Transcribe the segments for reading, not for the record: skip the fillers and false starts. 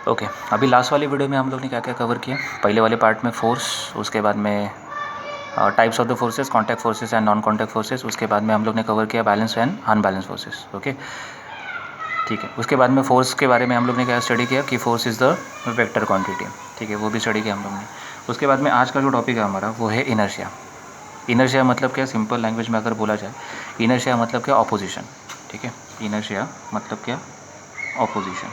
Okay, अभी last वाली video में हम लोग ने क्या क्या कवर किया। पहले वाले पार्ट में फोर्स, उसके बाद में types of the forces, contact forces and non contact forces, उसके बाद में हम लोग ने कवर किया balance and unbalance forces. Okay, ठीक है। उसके बाद में फोर्स के बारे में हम लोग ने क्या स्टडी किया कि force is the vector quantity. ठीक है, वो भी स्टडी किया हम लोग ने। उसके बाद में आज का जो टॉपिक है हमारा वो है इनर्शिया। इनर्शिया मतलब क्या, सिंपल लैंग्वेज में अगर बोला जाए, इनर्शिया मतलब क्या, ऑपोजिशन। ठीक है, इनर्शिया मतलब क्या, ऑपोजिशन।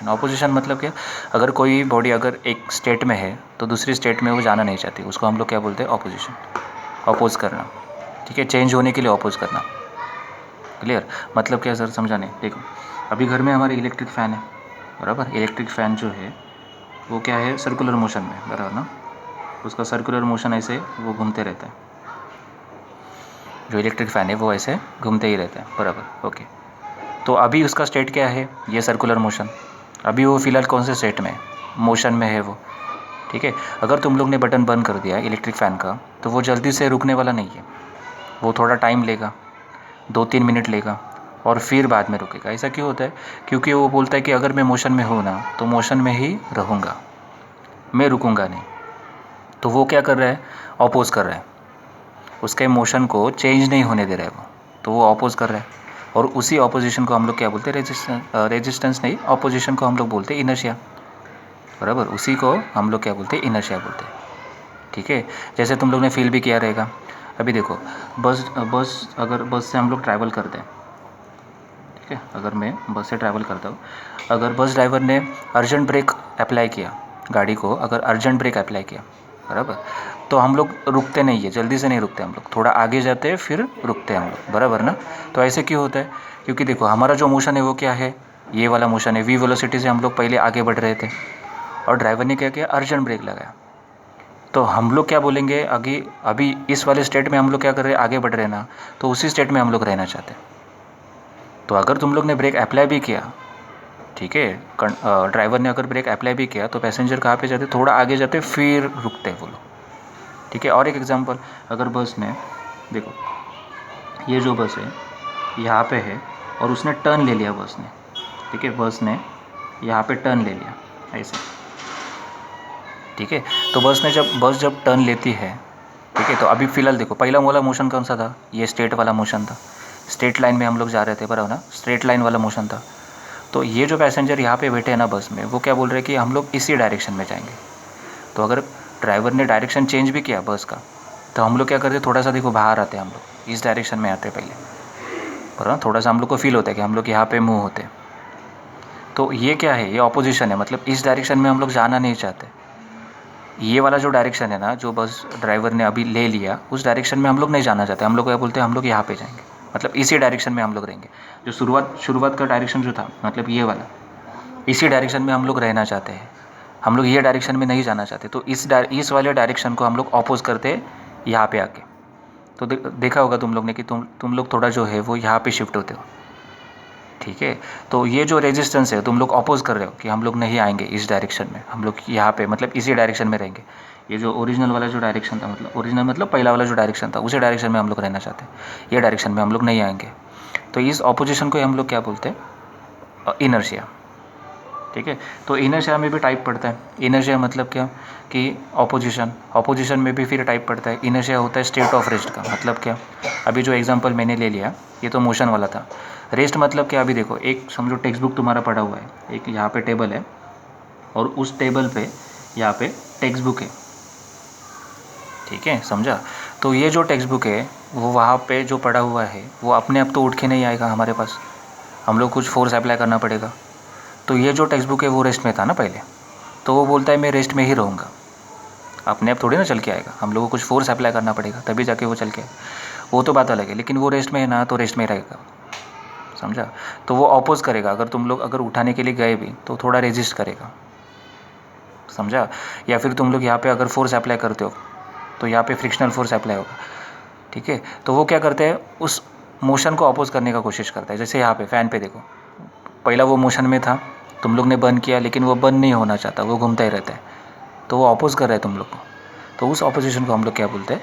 ऑपोजिशन मतलब क्या, अगर कोई बॉडी अगर एक स्टेट में है तो दूसरी स्टेट में वो जाना नहीं चाहती, उसको हम लोग क्या बोलते हैं, ऑपोजिशन। अपोज करना, ठीक है, चेंज होने के लिए अपोज करना। क्लियर? मतलब क्या सर, समझा नहीं। देखो, अभी घर में हमारे इलेक्ट्रिक फ़ैन है, बराबर। इलेक्ट्रिक फ़ैन जो है वो क्या है, सर्कुलर मोशन में, बराबर ना। उसका सर्कुलर मोशन ऐसे वो घूमते रहता है। जो इलेक्ट्रिक फ़ैन है वो ऐसे घूमते ही रहता है, बराबर। ओके, तो अभी उसका स्टेट क्या है, ये सर्कुलर मोशन। अभी वो फ़िलहाल कौन से स्टेट में है, मोशन में है वो। ठीक है, अगर तुम लोग ने बटन बंद कर दिया इलेक्ट्रिक फ़ैन का तो वो जल्दी से रुकने वाला नहीं है, वो थोड़ा टाइम लेगा, 2-3 मिनट लेगा और फिर बाद में रुकेगा। ऐसा क्यों होता है, क्योंकि वो बोलता है कि अगर मैं मोशन में हूँ ना तो मोशन में ही रहूँगा, मैं रुकूँगा नहीं। तो वो क्या कर रहा है, अपोज़ कर रहा है, उसके मोशन को चेंज नहीं होने दे रहा है वो, तो वो अपोज़ कर रहा है। और उसी ऑपोजिशन को हम लोग क्या बोलते हैं, रेजिस्टेंस नहीं, ऑपोजिशन को हम लोग बोलते हैं इनर्शिया, बराबर। उसी को हम लोग क्या बोलते हैं, इनर्शिया बोलते हैं। ठीक है, जैसे तुम लोग ने फील भी किया रहेगा। अभी देखो, अगर बस से हम लोग ट्रैवल करते हैं, ठीक है, अगर मैं बस से ट्रैवल करता हूँ, अगर बस ड्राइवर ने अर्जेंट ब्रेक अप्लाई किया, गाड़ी को अगर अर्जेंट ब्रेक अप्लाई किया, बराबर, तो हम लोग रुकते नहीं है, जल्दी से नहीं रुकते हम लोग, थोड़ा आगे जाते हैं फिर रुकते हैं हम लोग, बराबर ना। तो ऐसे क्यों होता है, क्योंकि देखो हमारा जो मोशन है वो क्या है, ये वाला मोशन है, वी वेलोसिटी से हम लोग पहले आगे बढ़ रहे थे और ड्राइवर ने क्या किया, अर्जेंट ब्रेक लगाया। तो हम लोग क्या बोलेंगे, अभी इस वाले स्टेट में हम लोग क्या कर रहे हैं, आगे बढ़ रहे हैं ना, तो उसी स्टेट में हम लोग रहना चाहते हैं। तो अगर तुम लोग ने ब्रेक अप्लाई भी किया, ठीक है, ड्राइवर ने अगर ब्रेक अप्लाई भी किया तो पैसेंजर कहाँ पे जाते, थोड़ा आगे जाते फिर रुकते हैं वो लोग। ठीक है, और एक एग्जांपल, अगर बस ने, देखो ये जो बस है यहाँ पे है और उसने टर्न ले लिया बस ने, ठीक है, बस ने यहाँ पे टर्न ले लिया ऐसे, ठीक है। तो बस जब टर्न लेती है, ठीक है, तो अभी फ़िलहाल देखो पहला वाला मोशन कौन सा था, ये स्ट्रेट वाला मोशन था, स्ट्रेट लाइन में हम लोग जा रहे थे, बराबर ना, स्ट्रेट लाइन वाला मोशन था। तो ये जो पैसेंजर यहाँ पे बैठे हैं ना बस में, वो क्या बोल रहे हैं कि हम लोग इसी डायरेक्शन में जाएंगे। तो अगर ड्राइवर ने डायरेक्शन चेंज भी किया बस का, तो हम लोग क्या करते, थोड़ा सा देखो बाहर आते हैं, हम लोग इस डायरेक्शन में आते हैं पहले, बराबर, थोड़ा सा हम लोग को फील होता है कि हम लोग यहाँ पे मूव होते हैं। तो ये क्या है, ये ऑपोजिशन है, मतलब इस डायरेक्शन में हम लोग जाना नहीं चाहते। ये वाला जो डायरेक्शन है ना, जो बस ड्राइवर ने अभी ले लिया, उस डायरेक्शन में हम लोग नहीं जाना चाहते। हम लोग क्या बोलते हैं, हम लोग यहाँ पे जाएंगे, मतलब इसी डायरेक्शन में हम लोग रहेंगे। जो शुरुआत का डायरेक्शन जो था, मतलब ये वाला, इसी डायरेक्शन में हम लोग रहना चाहते हैं, हम लोग ये डायरेक्शन में नहीं जाना चाहते। तो इस वाले डायरेक्शन को हम लोग अपोज करते हैं यहाँ पे आके। तो देखा होगा तुम लोग ने कि तुम लोग थोड़ा जो है वो यहाँ पे शिफ्ट होते हो, ठीक है। तो ये जो रेजिस्टेंस है, तुम लोग अपोज कर रहे हो कि हम लोग नहीं आएंगे इस डायरेक्शन में, हम लोग यहाँ पे मतलब इसी डायरेक्शन में रहेंगे। ये जो ओरिजिनल वाला जो डायरेक्शन था, मतलब ओरिजिनल मतलब पहला वाला जो डायरेक्शन था, उसी डायरेक्शन में हम लोग रहना चाहते हैं, ये डायरेक्शन में हम लोग नहीं आएंगे। तो इस ऑपोजिशन को हम लोग क्या बोलते हैं, इनर्शिया। ठीक है, तो इनर्शिया में भी टाइप पड़ता है। इनर्शिया मतलब क्या, कि ऑपोजिशन में भी फिर टाइप पड़ता है। इनर्शिया होता है स्टेट ऑफ रेस्ट का, मतलब क्या, अभी जो एग्जांपल मैंने ले लिया ये तो मोशन वाला था। रेस्ट मतलब क्या, अभी देखो एक समझो टेक्स्ट बुक तुम्हारा पड़ा हुआ है, एक यहाँ पे टेबल है और उस टेबल पे यहाँ पे टेक्स्ट बुक है, ठीक है, समझा। तो ये जो टेक्स्ट बुक है वो वहाँ पे जो पड़ा हुआ है वो अपने आप तो उठ के नहीं आएगा हमारे पास, हम लोग कुछ फोर्स अप्लाई करना पड़ेगा। तो ये जो टेक्स्ट बुक है वो रेस्ट में था ना पहले, तो वो बोलता है मैं रेस्ट में ही रहूँगा, अपने आप थोड़ी ना चल के आएगा, हम लोगों को कुछ फोर्स अप्लाई करना पड़ेगा तभी जाके वो चल के आए। वो तो बात अलग है, लेकिन वो रेस्ट में है ना, तो रेस्ट में ही रहेगा, समझा। तो वो अपोज करेगा, अगर तुम लोग अगर उठाने के लिए गए भी तो थोड़ा रेजिस्ट करेगा, समझा। या फिर तुम लोग यहाँ पे अगर फोर्स अप्लाई करते हो तो यहाँ पे फ्रिक्शनल फोर्स अप्लाई होगा, ठीक है। तो वो क्या करते हैं, उस मोशन को अपोज करने का कोशिश करता है। जैसे यहाँ पे फ़ैन पे देखो, पहला वो मोशन में था, तुम लोग ने बंद किया, लेकिन वो बंद नहीं होना चाहता, वो घूमता ही रहता है, तो वो अपोज कर रहा है तुम लोग को। तो उस अपोजिशन को हम लोग क्या बोलते हैं,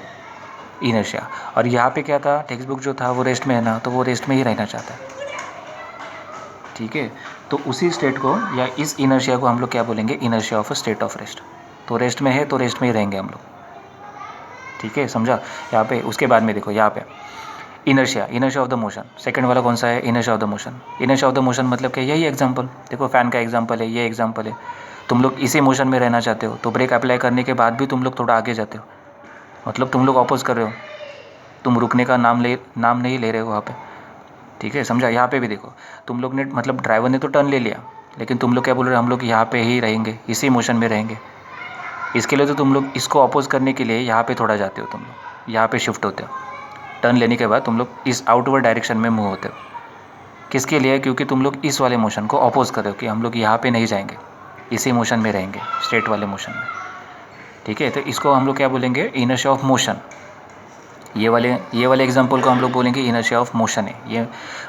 इनर्शिया। और यहाँ पे क्या था, टेक्स्ट बुक जो था वो रेस्ट में है ना, तो वो रेस्ट में ही रहना चाहता है, ठीक है। तो उसी स्टेट को या इस इनर्शिया को हम लोग क्या बोलेंगे, inertia of a state of rest. तो रेस्ट में है तो रेस्ट में ही रहेंगे हम लोग, ठीक है, समझा। यहाँ पे उसके बाद में देखो यहाँ पे inertia of the motion, second वाला कौन सा है, inertia of the motion. Inertia of the motion मतलब क्या, यही एग्जांपल देखो, फैन का एग्जांपल है, ये एग्जांपल है। तुम लोग इसी मोशन में रहना चाहते हो तो ब्रेक अप्लाई करने के बाद भी तुम लोग थोड़ा आगे जाते हो, मतलब तुम लोग अपोज कर रहे हो, तुम रुकने का नाम नहीं ले रहे हो वहाँ पे, ठीक है, समझा। यहाँ पे भी देखो, तुम लोग ने मतलब ड्राइवर ने तो टर्न ले लिया, लेकिन तुम लोग क्या बोल रहे हो, हम लोग यहाँ पे ही रहेंगे, इसी मोशन में रहेंगे। इसके लिए तो तुम लोग इसको अपोज करने के लिए यहाँ पे थोड़ा जाते हो, तुम लोग यहाँ पे शिफ्ट होते हो, टर्न लेने के बाद तुम लोग इस आउटवर्ड डायरेक्शन में मूव होते हो। किसके लिए, क्योंकि तुम लोग इस वाले मोशन को अपोज कर रहे हो कि हम लोग यहाँ पे नहीं जाएंगे, इसी मोशन में रहेंगे, स्ट्रेट वाले मोशन में, ठीक है। तो इसको हम लोग क्या बोलेंगे, इनर्शिया ऑफ मोशन। ये वाले एग्जांपल को हम लोग बोलेंगे इनर्शिया ऑफ मोशन है। ये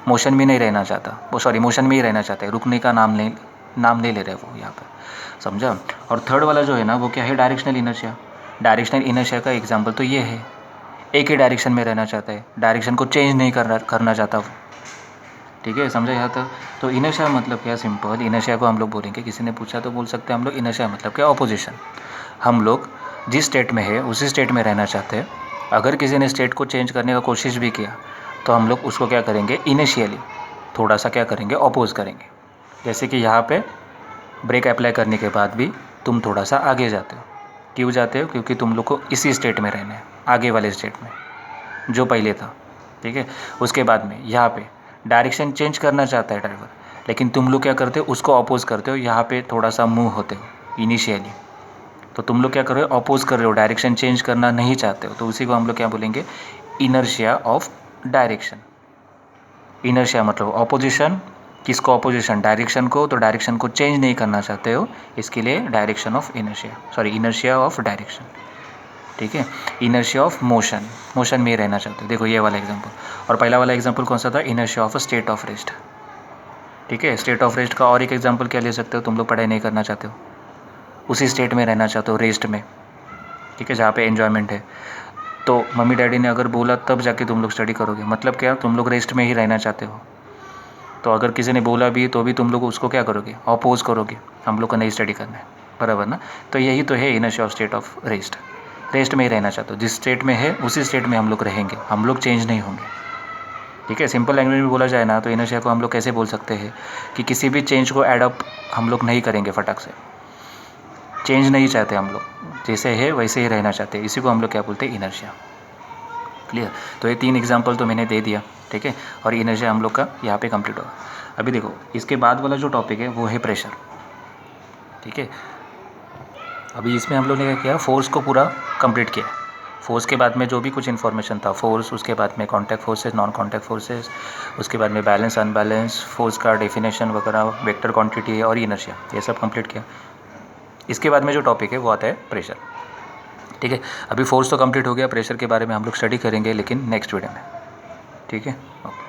मोशन में नहीं रहना चाहता, वो सॉरी मोशन में ही रहना चाहता है, रुकने का नाम नहीं ले रहे वो यहाँ पर, समझा। और थर्ड वाला जो है ना, वो क्या है, डायरेक्शनल इनर्शिया। डायरेक्शनल इनर्शिया का एग्जांपल तो ये है, एक ही डायरेक्शन में रहना चाहता है, डायरेक्शन को चेंज नहीं करना चाहता वो, ठीक है, समझा यहाँ तक। तो इनर्शिया मतलब क्या, सिंपल, इनर्शिया को हम लोग बोलेंगे, किसी ने पूछा तो बोल सकते हैं हम लोग इनर्शिया मतलब क्या, ऑपोजिशन। हम लोग जिस स्टेट में है उसी स्टेट में रहना चाहते हैं। अगर किसी ने स्टेट को चेंज करने का कोशिश भी किया तो हम लोग उसको क्या करेंगे, इनिशियली थोड़ा सा क्या करेंगे, अपोज करेंगे। जैसे कि यहाँ पे ब्रेक अप्लाई करने के बाद भी तुम थोड़ा सा आगे जाते हो। क्यों जाते हो, क्योंकि तुम लोग को इसी स्टेट में रहना है, आगे वाले स्टेट में जो पहले था, ठीक है। उसके बाद में यहाँ पे डायरेक्शन चेंज करना चाहता है ड्राइवर, लेकिन तुम लोग क्या करते हो, उसको अपोज करते हो, यहाँ पे थोड़ा सा मूव होते हो इनिशियली। तो तुम लोग क्या कर रहे हो, अपोज कर रहे हो, डायरेक्शन चेंज करना नहीं चाहते हो, तो उसी को हम लोग क्या बोलेंगे, इनर्शिया ऑफ डायरेक्शन। इनर्शिया मतलब ऑपोजिशन, किसको ऑपोजिशन, डायरेक्शन को, तो डायरेक्शन को चेंज नहीं करना चाहते हो, इसके लिए direction of inertia of direction, ठीक है। इनर्शिया ऑफ मोशन, मोशन में ही रहना चाहते हो, देखो ये वाला एग्जांपल। और पहला वाला एग्जांपल कौन सा था, inertia of a state of rest, ठीक है। स्टेट ऑफ रेस्ट का और एक एग्जांपल क्या ले सकते हो, तुम लोग पढ़ाई नहीं करना चाहते हो, उसी स्टेट में रहना चाहते हो, रेस्ट में, ठीक है, जहाँ पे एन्जॉयमेंट है। तो मम्मी डैडी ने अगर बोला तब जाके तुम लोग स्टडी करोगे, मतलब क्या, तुम लोग रेस्ट में ही रहना चाहते हो। तो अगर किसी ने बोला भी तो भी तुम लोग उसको क्या करोगे, अपोज करोगे, हम लोग को नहीं स्टडी करना है, बराबर ना। तो यही तो है inertia of state of rest, rest में ही रहना चाहते हो, जिस स्टेट में है उसी स्टेट में हम लोग रहेंगे, हम लोग चेंज नहीं होंगे, ठीक है। सिंपल लैंग्वेज में बोला जाए ना तो इनर्शिया को हम लोग कैसे बोल सकते हैं कि किसी भी चेंज को एडअप हम लोग नहीं करेंगे फटाक से, चेंज नहीं चाहते हम लोग, जैसे है वैसे ही रहना चाहते हैं, इसी को हम लोग क्या बोलते हैं, इनर्शिया। क्लियर। तो ये 3 एग्जांपल तो मैंने दे दिया, ठीक है, और इनर्शिया हम लोग का यहाँ पे कंप्लीट होगा। अभी देखो इसके बाद वाला जो टॉपिक है वो है प्रेशर, ठीक है। अभी इसमें हम लोग ने क्या किया, फोर्स को पूरा कंप्लीट किया। फोर्स के बाद में जो भी कुछ इन्फॉर्मेशन था, फोर्स, उसके बाद में contact forces, non contact forces, उसके बाद में बैलेंस अनबैलेंस, फोर्स का डेफिनेशन वगैरह, वेक्टर क्वांटिटी और इनर्शिया, ये सब कंप्लीट किया। इसके बाद में जो टॉपिक है वो आता है प्रेशर, ठीक है। अभी फोर्स तो कंप्लीट हो गया, प्रेशर के बारे में हम लोग स्टडी करेंगे लेकिन नेक्स्ट वीडियो में, ठीक है, ओके।